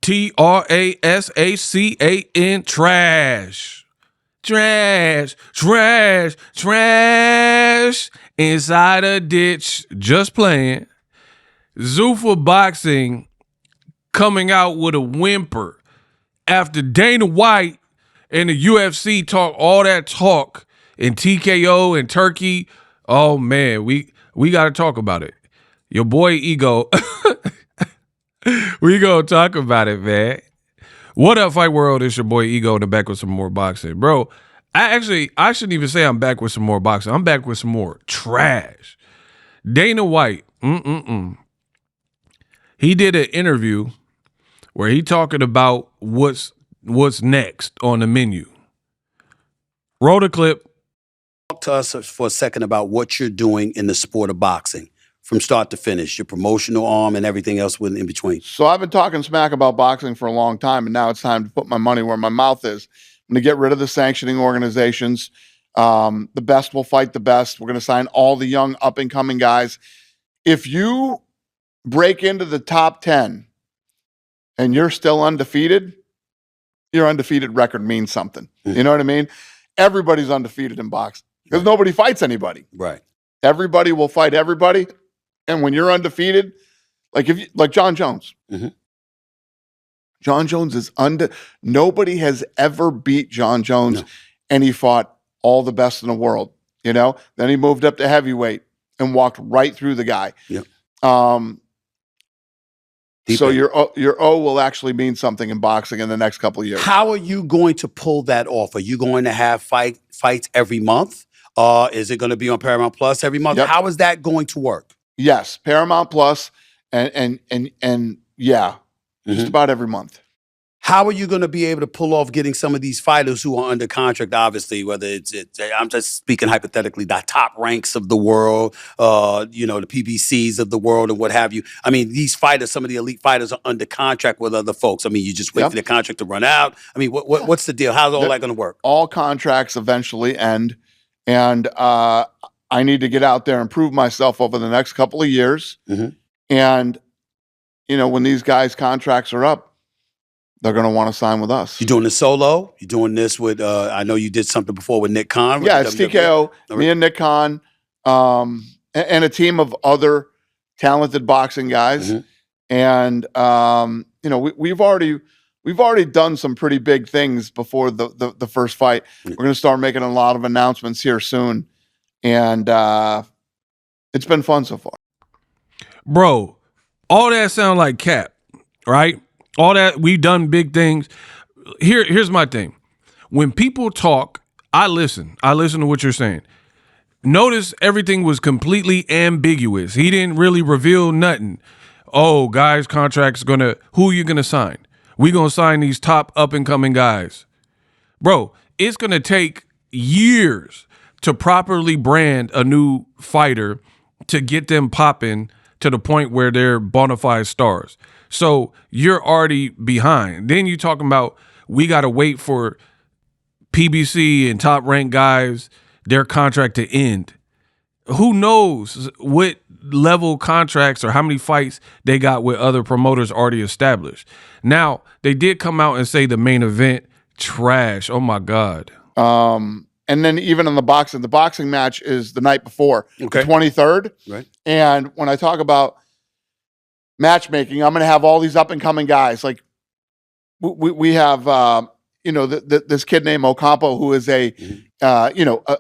TRASACAN, trash. Trash, trash, trash. Inside a ditch, just playing. Zuffa Boxing coming out with a whimper after Dana White and the UFC talk all that talk and TKO and Turkey. Oh man, we got to talk about it. Your boy Ego. We gonna talk about it, man. What up, Fight World? It's your boy Ego, and I'm back with some more boxing. Bro, I shouldn't even say I'm back with some more boxing. I'm back with some more trash. Dana White, he did an interview where he talking about what's next on the menu. Roll the clip. Talk to us for a second about what you're doing in the sport of boxing from start to finish, your promotional arm and everything else in between. So I've been talking smack about boxing for a long time, and now it's time to put my money where my mouth is. I'm going to get rid of the sanctioning organizations. The best will fight the best. We're going to sign all the young up-and-coming guys. If you break into the top 10 and you're still undefeated, your undefeated record means something. You know what I mean? Everybody's undefeated in boxing because nobody fights anybody. Right. Everybody will fight everybody. And when you're undefeated, like John Jones. John Jones is nobody has ever beat John Jones, and he fought all the best in the world, you know? Then he moved up to heavyweight and walked right through the guy. Yep. So your O will actually mean something in boxing in the next couple of years. How are you going to pull that off? Are you going to have fights every month? Is it going to be on Paramount Plus every month? Yep. How is that going to work? Yes, Paramount Plus and yeah, just about every month. How are you going to be able to pull off getting some of these fighters who are under contract, obviously, whether it's I'm just speaking hypothetically, the top ranks of the world, the PBCs of the world and what have you. I mean, these fighters, some of the elite fighters are under contract with other folks. I mean, you just wait for the contract to run out. I mean, what's the deal? How's all that going to work? All contracts eventually end, and I need to get out there and prove myself over the next couple of years. And, when these guys' contracts are up, they're going to want to sign with us. You doing this solo? You doing this with, I know you did something before with Nick Khan. Yeah, it's TKO, me and Nick Khan, and a team of other talented boxing guys. And, we've already done some pretty big things before the first fight. We're going to start making a lot of announcements here soon. And it's been fun so far. Bro, all that sound like cap, right? All that, we've done big things. Here's my thing. When people talk, I listen. I listen to what you're saying. Notice everything was completely ambiguous. He didn't really reveal nothing. Oh, guys, contract's who are you going to sign? We going to sign these top up-and-coming guys. Bro, it's going to take years to properly brand a new fighter to get them popping to the point where they're bona fide stars. So you're already behind. Then you're talking about we got to wait for PBC and top ranked guys, their contract to end. Who knows what level contracts or how many fights they got with other promoters already established. Now, they did come out and say the main event, trash. Oh, my God. And then even in the boxing match is the night before, the 23rd. Right. And when I talk about matchmaking, I'm going to have all these up-and-coming guys. Like we have, this kid named Ocampo, who is a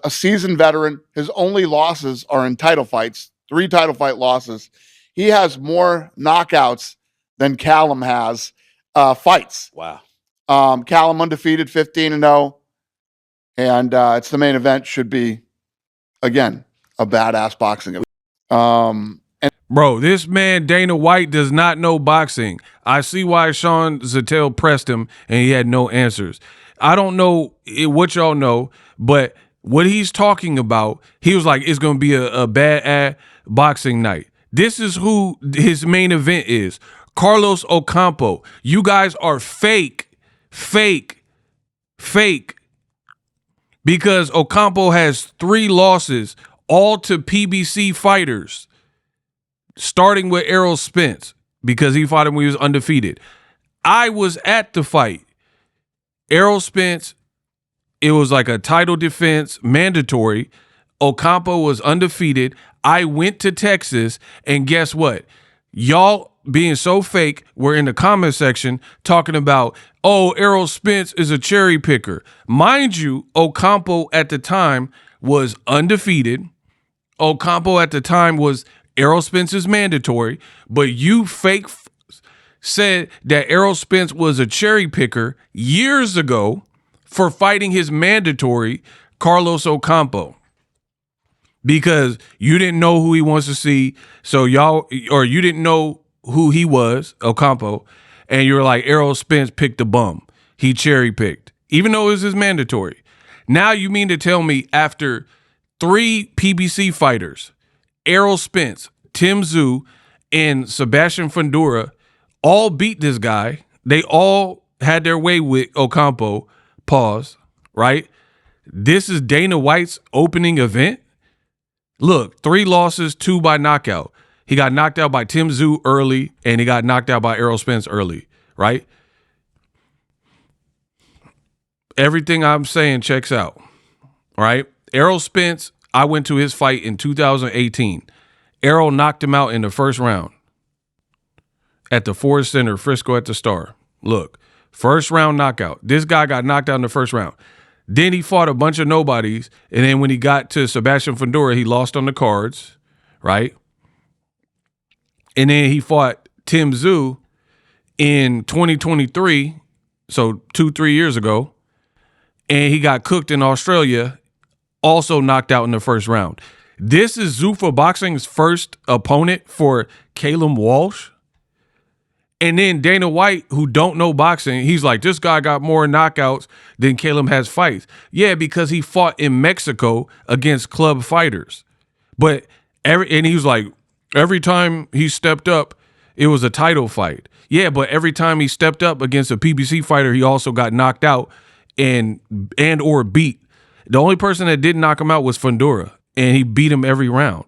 seasoned veteran. His only losses are in title fights, 3 title fight losses. He has more knockouts than Callum has fights. Wow. Callum undefeated, 15-0. And it's the main event. Should be, again, a badass boxing event. Bro, this man, Dana White, does not know boxing. I see why Sean Zattel pressed him and he had no answers. I don't know what y'all know, but what he's talking about, he was like, it's going to be a bad boxing night. This is who his main event is. Carlos Ocampo. You guys are fake. Because Ocampo has 3 losses, all to PBC fighters, starting with Errol Spence, because he fought him when he was undefeated. I was at the fight. Errol Spence, it was like a title defense, mandatory. Ocampo was undefeated. I went to Texas, and guess what? Y'all being so fake, were in the comment section talking about, oh, Errol Spence is a cherry picker. Mind you, Ocampo at the time was undefeated. Ocampo at the time was Errol Spence's mandatory, but you fake said that Errol Spence was a cherry picker years ago for fighting his mandatory, Carlos Ocampo, because you didn't know who he wants to see. So you didn't know who he was, Ocampo, and you were like, Errol Spence picked a bum. He cherry picked, even though it was his mandatory. Now you mean to tell me after 3 PBC fighters, Errol Spence, Tim Tszyu, and Sebastian Fundora all beat this guy. They all had their way with Ocampo. Pause. Right? This is Dana White's opening event. Look, 3 losses, 2 by knockout. He got knocked out by Tim Tszyu early, and he got knocked out by Errol Spence early. Right? Everything I'm saying checks out. Right? Errol Spence, I went to his fight in 2018. Errol knocked him out in the first round at the Ford Center, Frisco at the Star. Look, first round knockout. This guy got knocked out in the first round. Then he fought a bunch of nobodies, and then when he got to Sebastian Fundora, he lost on the cards, right? And then he fought Tim Tszyu in 2023, so 2-3 years ago, and he got cooked in Australia, also knocked out in the first round. This is Zuffa Boxing's first opponent for Caleb Walsh. And then Dana White, who don't know boxing, he's like, this guy got more knockouts than Caleb has fights. Yeah, because he fought in Mexico against club fighters. But he was like, every time he stepped up, it was a title fight. Yeah, but every time he stepped up against a PBC fighter, he also got knocked out and or beat. The only person that didn't knock him out was Fundora, and he beat him every round.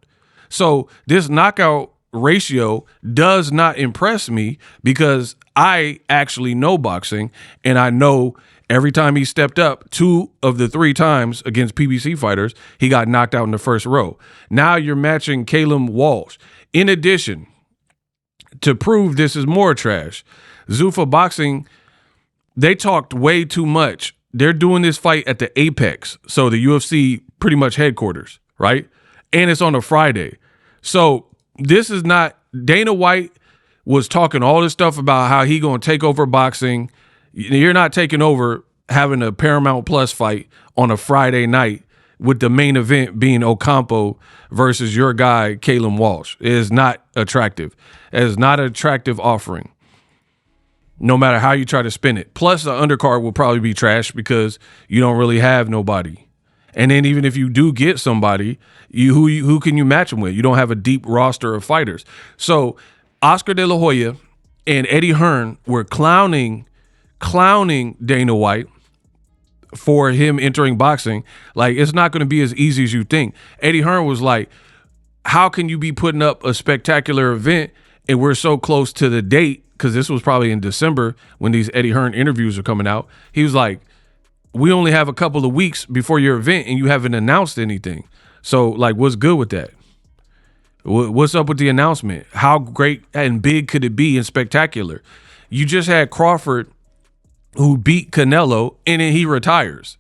So this knockout ratio does not impress me because I actually know boxing, and I know every time he stepped up, 2 of the 3 times against PBC fighters, he got knocked out in the first row. Now you're matching Caleb Walsh. In addition, to prove this is more trash, Zuffa Boxing, they talked way too much. They're doing this fight at the Apex, so the UFC pretty much headquarters, right? And it's on a Friday. So this is not, Dana White was talking all this stuff about how he going to take over boxing. You're not taking over having a Paramount Plus fight on a Friday night with the main event being Ocampo versus your guy, Caleb Walsh. It is not attractive. It is not an attractive offering, no matter how you try to spin it. Plus, the undercard will probably be trash because you don't really have nobody. And then even if you do get somebody, who can you match them with? You don't have a deep roster of fighters. So Oscar De La Hoya and Eddie Hearn were clowning Dana White for him entering boxing. Like, it's not going to be as easy as you think. Eddie Hearn was like, how can you be putting up a spectacular event and we're so close to the date? Because this was probably in December when these Eddie Hearn interviews are coming out. He was like, we only have a couple of weeks before your event and you haven't announced anything. So, like, what's good with that? What's up with the announcement? How great and big could it be and spectacular? You just had Crawford, who beat Canelo, and then he retires.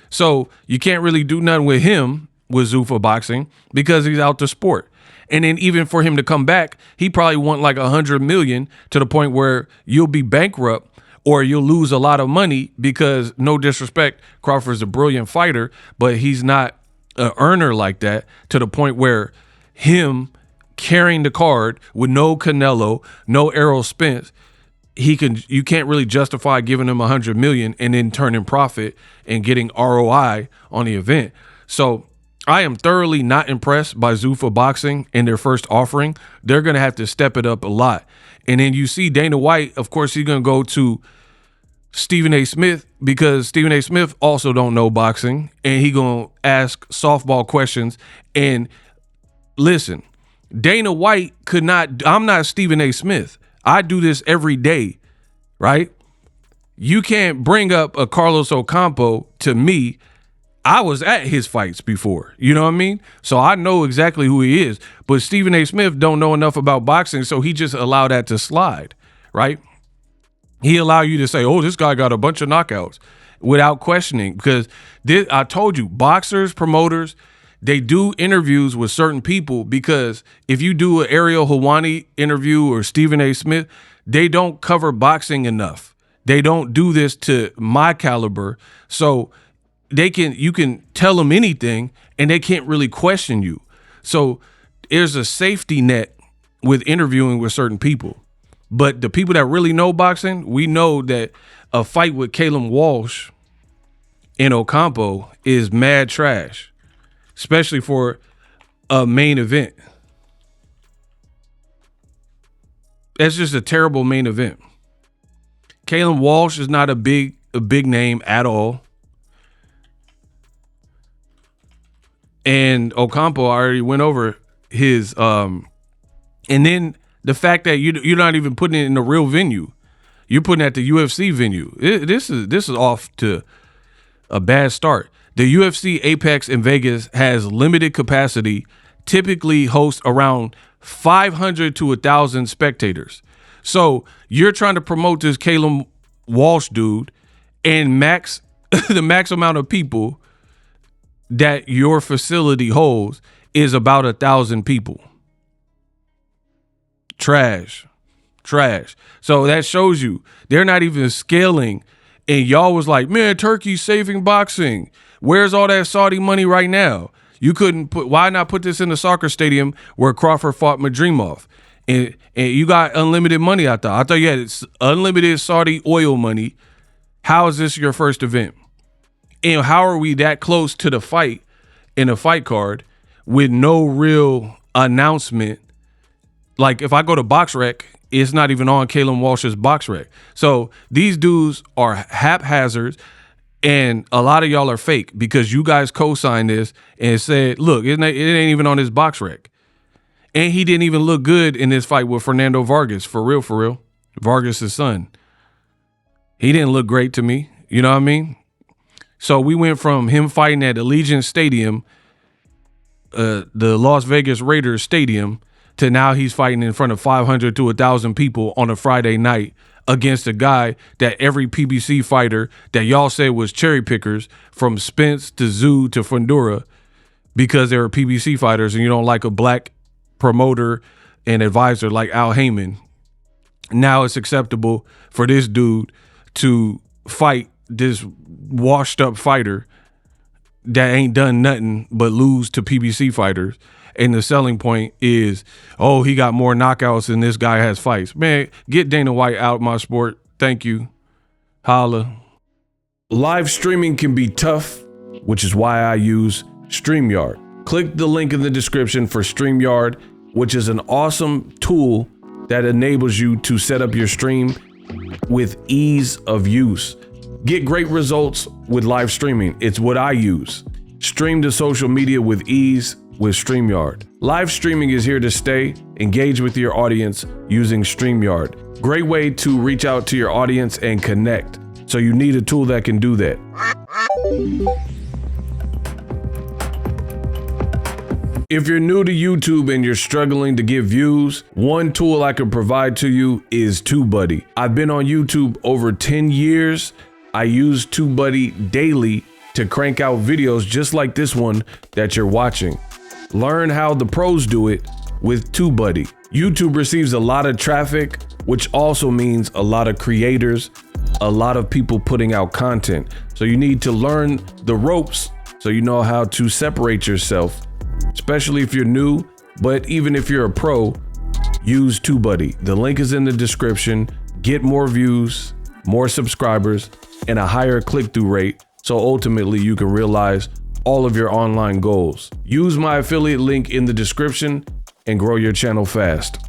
So you can't really do nothing with him with Zuffa Boxing because he's out the sport. And then even for him to come back, he probably want like $100 million, to the point where you'll be bankrupt or you'll lose a lot of money because, no disrespect, Crawford's a brilliant fighter, but he's not an earner like that, to the point where him carrying the card with no Canelo, no Errol Spence, you can't really justify giving him $100 million and then turning profit and getting ROI on the event. So I am thoroughly not impressed by Zuffa Boxing in their first offering. They're going to have to step it up a lot. And then you see Dana White, of course, he's going to go to Stephen A. Smith because Stephen A. Smith also don't know boxing, and he going to ask softball questions. And listen, Dana White could not, I'm not Stephen A. Smith. I do this every day. right? You can't bring up a Carlos Ocampo to me. I was at his fights before, you know what I mean? So I know exactly who he is. But Stephen A. Smith don't know enough about boxing, so he just allowed that to slide, right? He allowed you to say, oh, this guy got a bunch of knockouts without questioning. Because I told you, boxers, promoters, they do interviews with certain people, because if you do an Ariel Helwani interview or Stephen A. Smith, they don't cover boxing enough. They don't do this to my caliber. So you can tell them anything and they can't really question you. So there's a safety net with interviewing with certain people. But the people that really know boxing, we know that a fight with Caleb Walsh and Ocampo is mad trash, especially for a main event. That's just a terrible main event. Caleb Walsh is not a big name at all. And Ocampo, I already went over his and then the fact that you're not even putting it in the real venue. You're putting it at the UFC venue. This is off to a bad start. The UFC Apex in Vegas has limited capacity, typically hosts around 500 to 1,000 spectators. So you're trying to promote this Caleb Walsh dude, and the max amount of people that your facility holds is about 1,000 people. Trash. So that shows you they're not even scaling. And y'all was like, man, Turkey's saving boxing. Where's all that Saudi money right now? Why not put this in the soccer stadium where Crawford fought Madrimov? And you got unlimited money out there. I thought you had unlimited Saudi oil money. How is this your first event? And how are we that close to the fight in a fight card with no real announcement? Like if I go to BoxRec, it's not even on Caleb Walsh's BoxRec. So these dudes are haphazard, and a lot of y'all are fake because you guys co-signed this and said, look, it ain't even on his BoxRec. And he didn't even look good in this fight with Fernando Vargas, for real. Vargas' son. He didn't look great to me. You know what I mean? So we went from him fighting at Allegiant Stadium, the Las Vegas Raiders Stadium, to now he's fighting in front of 500 to 1,000 people on a Friday night against a guy that every PBC fighter that y'all said was cherry pickers, from Spence to Zoo to Fundura, because they were PBC fighters and you don't like a black promoter and advisor like Al Heyman. Now it's acceptable for this dude to fight this washed up fighter that ain't done nothing but lose to PBC fighters. And the selling point is, oh, he got more knockouts than this guy has fights. Man, get Dana White out of my sport. Thank you. Holla. Live streaming can be tough, which is why I use StreamYard. Click the link in the description for StreamYard, which is an awesome tool that enables you to set up your stream with ease of use. Get great results with live streaming. It's what I use. Stream to social media with ease with StreamYard. Live streaming is here to stay. Engage with your audience using StreamYard. Great way to reach out to your audience and connect. So you need a tool that can do that. If you're new to YouTube and you're struggling to get views, one tool I can provide to you is TubeBuddy. I've been on YouTube over 10 years. I use TubeBuddy daily to crank out videos just like this one that you're watching. Learn how the pros do it with TubeBuddy. YouTube receives a lot of traffic, which also means a lot of creators, a lot of people putting out content. So you need to learn the ropes so you know how to separate yourself, especially if you're new. But even if you're a pro, use TubeBuddy. The link is in the description. Get more views, more subscribers, and a higher click-through rate, so ultimately you can realize all of your online goals. Use my affiliate link in the description and grow your channel fast.